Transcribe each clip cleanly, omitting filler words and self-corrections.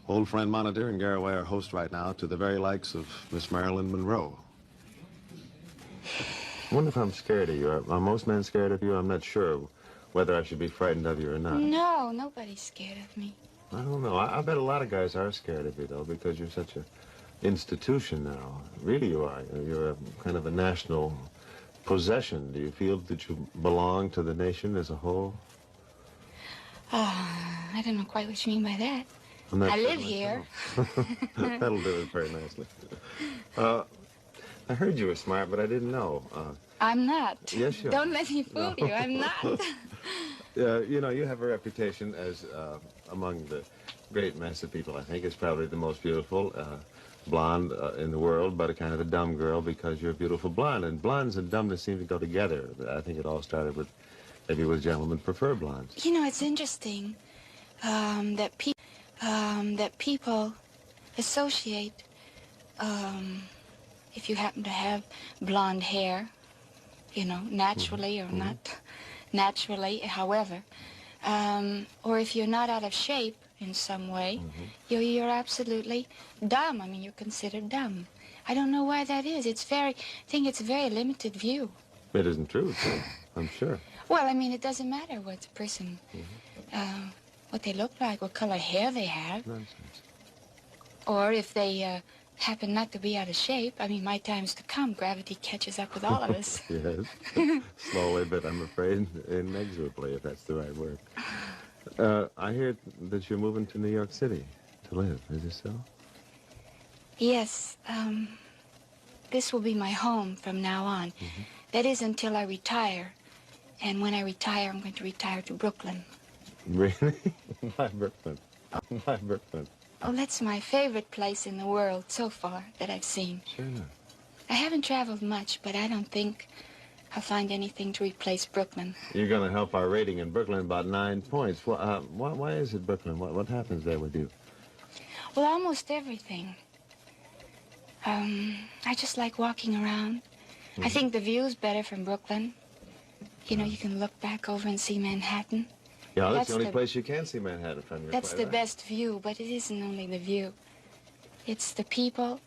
Old friend Monitor and Garraway are host right now to the very likes of Miss Marilyn Monroe. I wonder if I'm scared of you. Are most men scared of you? I'm not sure whether I should be frightened of you or not. No, nobody's scared of me. I don't know. I bet a lot of guys are scared of you, though, because you're such an institution now. Really you are. You're a kind of a national possession. Do you feel that you belong to the nation as a whole? I don't know quite what you mean by that. I live here. That'll do it very nicely. I heard you were smart, but I didn't know. I'm not. Yes, you are. Don't let me fool you. I'm not. You know, you have a reputation as among the great mass of people. I think it's probably the most beautiful blonde in the world, but a kind of a dumb girl because you're a beautiful blonde. And blondes and dumbness seem to go together. I think it all started with maybe with gentlemen prefer blondes. You know, it's interesting that people associate if you happen to have blonde hair, you know, naturally or not naturally, however, or if you're not out of shape in some way, you're absolutely dumb. I mean, you're considered dumb. I don't know why that is. I think it's a very limited view. It isn't true, so I'm sure. Well, I mean, it doesn't matter what the person, what they look like, what color hair they have. Nonsense. Or if they happen not to be out of shape. I mean, my time's to come. Gravity catches up with all of us. Yes. Slowly, but I'm afraid inexorably, if that's the right word. I hear that you're moving to New York City to live. Is it so? Yes. This will be my home from now on. That is until I retire. And when I retire, I'm going to retire to Brooklyn. Really? Why Brooklyn? Why Brooklyn? Oh, that's my favorite place in the world so far that I've seen. Sure enough. I haven't traveled much, but I don't think I'll find anything to replace Brooklyn. You're going to help our rating in Brooklyn about 9 points. Well, why is it Brooklyn? What happens there with you? Well, almost everything. I just like walking around. I think the view's better from Brooklyn. You know, you can look back over and see Manhattan. Yeah, that's the only place you can see Manhattan from your That's the best view, but it isn't only the view. It's the people.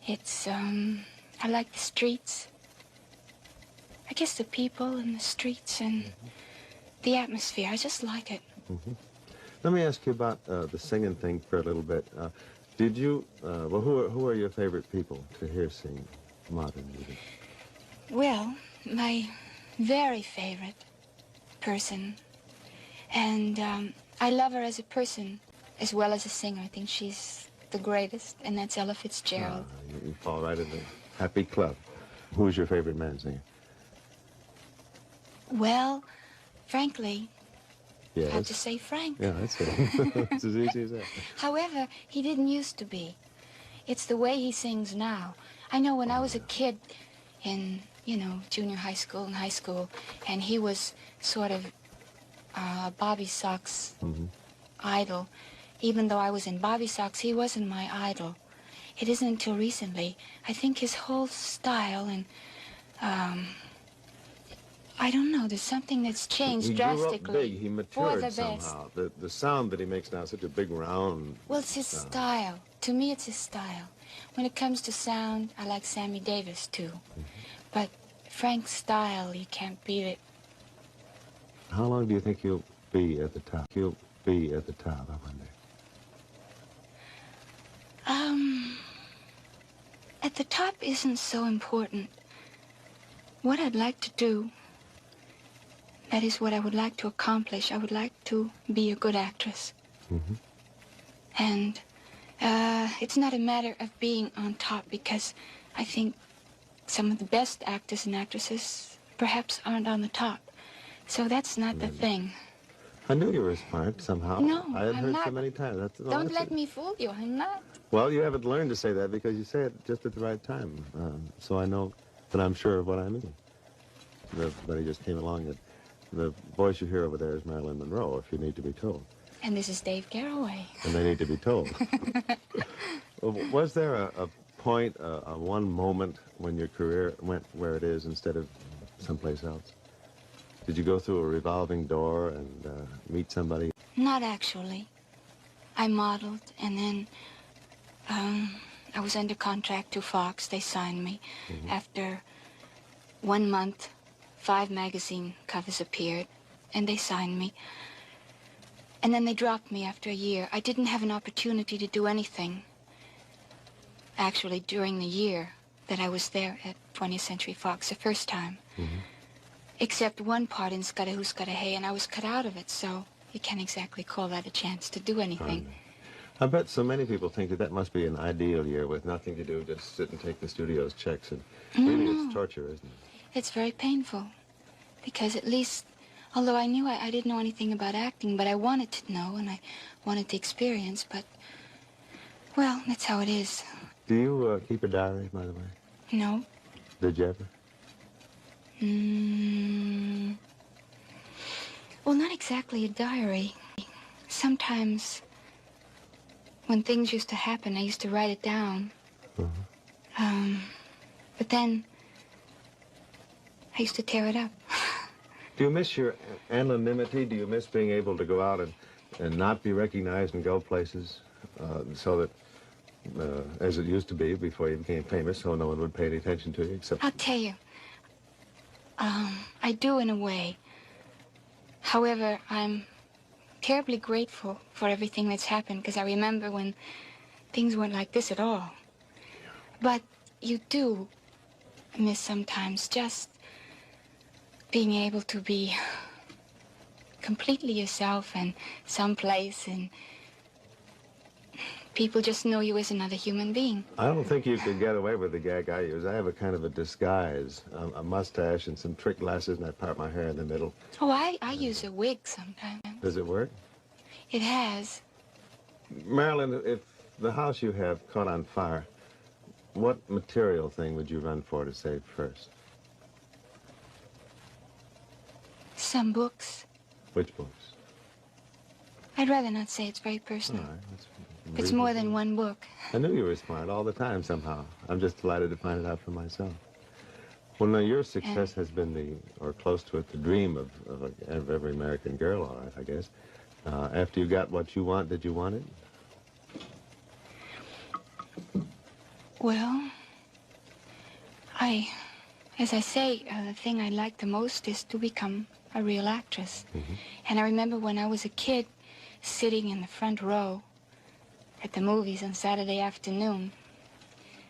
It's, I like the streets. I guess the people and the streets and the atmosphere. I just like it. Let me ask you about the singing thing for a little bit. Did you, well, who are your favorite people to hear sing modern music? Well, my very favorite person, and I love her as a person as well as a singer. I think she's the greatest, and that's Ella Fitzgerald. You fall right in the happy club. Who's your favorite man singer? Well, frankly, Yes. I have to say Frank. Yeah, that's it. It's as easy as that. However, he didn't used to be. It's the way he sings now. I know when I was a kid in, you know, junior high school and high school, and he was sort of Bobby Sock's idol. Even though I was in Bobby Sox, he wasn't my idol. It isn't until recently. I think his whole style and, I don't know, there's something that's changed He drastically. grew up big. He matured for the best. somehow. The sound that he makes now is such a big round. Well, it's his sound. style. To me, it's his style. When it comes to sound, I like Sammy Davis, too. But Frank's style, you can't beat it. How long do you think you'll be at the top? You'll be at the top, I wonder. At the top isn't so important. What I'd like to do, that is what I would like to accomplish. I would like to be a good actress. And it's not a matter of being on top, because I think some of the best actors and actresses perhaps aren't on the top. So that's not the thing. I knew you were smart somehow. No, I had I'm heard not. so many times. Don't let me fool you. I'm not. Well, you haven't learned to say that because you say it just at the right time. So I know that I'm sure of what I mean. But he just came along. That the voice you hear over there is Marilyn Monroe, if you need to be told. And this is Dave Garraway. And they need to be told. Was there a point, one moment when your career went where it is instead of someplace else? Did you go through a revolving door and meet somebody? Not actually. I modeled, and then I was under contract to Fox. They signed me. After 1 month, 5 magazine covers appeared, and they signed me. And then they dropped me after a year. I didn't have an opportunity to do anything, actually, during the year that I was there at 20th Century Fox the first time. Except one part in Scudda Who Scudda Hey, and I was cut out of it, so you can't exactly call that a chance to do anything. I bet so many people think that that must be an ideal year with nothing to do, just sit and take the studio's checks, and really it's torture, isn't it? It's very painful, because at least, although I knew I didn't know anything about acting, but I wanted to know, and I wanted to experience, but, well, that's how it is. Do you keep a diary, by the way? No. Did you ever? Well, not exactly a diary. Sometimes, when things used to happen, I used to write it down. But then, I used to tear it up. Do you miss your anonymity? Do you miss being able to go out and not be recognized and go places so that, as it used to be before you became famous, so no one would pay any attention to you except... I'll tell you. I do in a way. However, I'm terribly grateful for everything that's happened, because I remember when things weren't like this at all. But you do miss sometimes just being able to be completely yourself and someplace, and people just know you as another human being. I don't think you could get away with the gag I use. I have a kind of a disguise, a mustache and some trick glasses, and I part my hair in the middle. Oh, I use a wig sometimes. Does it work? It has. Marilyn, if the house you have caught on fire, what material thing would you run for to save first? Some books. Which books? I'd rather not say. It's very personal. All right, that's It's more than one book. I knew you were smart all the time somehow. I'm just delighted to find it out for myself. Well, now, your success has been the, or close to it, the dream of every American girl, all right, I guess. After you got what you want, did you want it? Well, as I say, the thing I like the most is to become a real actress. And I remember when I was a kid, sitting in the front row at the movies on Saturday afternoon.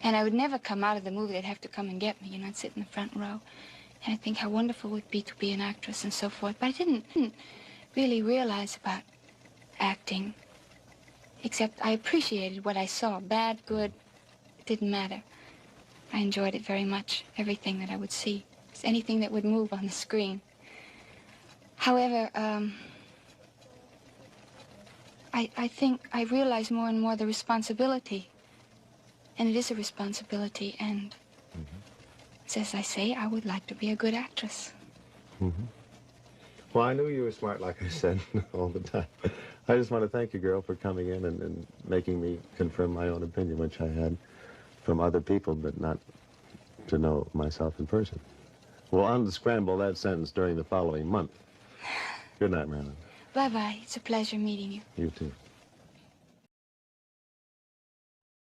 And I would never come out of the movie. They'd have to come and get me, I'd sit in the front row. And I'd think how wonderful it would be to be an actress and so forth. But I didn't really realize about acting, except I appreciated what I saw. Bad, good, it didn't matter. I enjoyed it very much, everything that I would see. Just anything that would move on the screen. However, I think I realize more and more the responsibility. And it is a responsibility, and as I say, I would like to be a good actress. Well, I knew you were smart, like I said, all the time. I just want to thank you, girl, for coming in and making me confirm my own opinion, which I had from other people, but not to know myself in person. We'll unscramble that sentence during the following month. Good night, Marilyn. Bye-bye. It's a pleasure meeting you. You too.